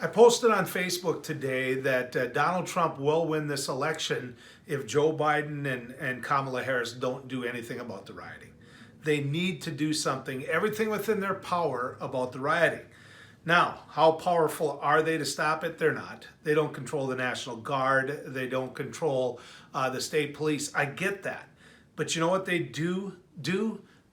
I posted on Facebook today that Donald Trump will win this election if Joe Biden and Kamala Harris don't do anything about the rioting. They need to do something, everything within their power about the rioting. Now, how powerful are they to stop it? They're not. They don't control the National Guard. They don't control the state police. I get that. But you know what they do?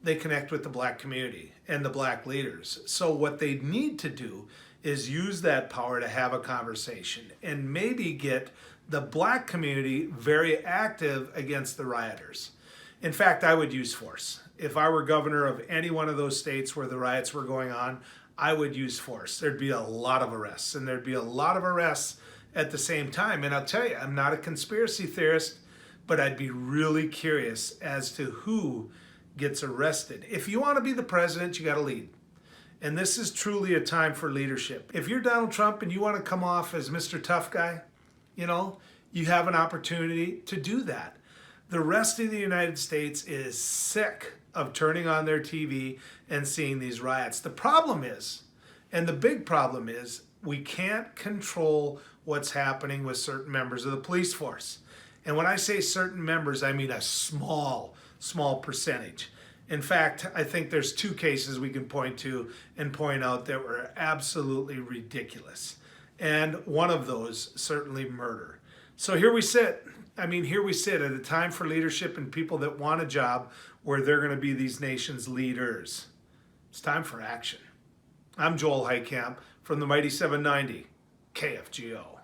They connect with the black community and the black leaders. So what they need to do is use that power to have a conversation and maybe get the black community very active against the rioters. In fact, I would use force. If I were governor of any one of those states where the riots were going on, I would use force. There'd be a lot of arrests, and there'd be a lot of arrests at the same time. And I'll tell you, I'm not a conspiracy theorist, but I'd be really curious as to who gets arrested. If you want to be the president, you got to lead. And this is truly a time for leadership. If you're Donald Trump and you want to come off as Mr. Tough Guy, you have an opportunity to do that. The rest of the United States is sick of turning on their TV and seeing these riots. The problem is, and the big problem is, we can't control what's happening with certain members of the police force. And when I say certain members, I mean a small percentage. In fact, I think there's two cases we can point to and point out that were absolutely ridiculous. And one of those, certainly murder. So here we sit. Here we sit at a time for leadership and people that want a job where they're going to be these nation's leaders. It's time for action. I'm Joel Heitkamp from the Mighty 790, KFGO.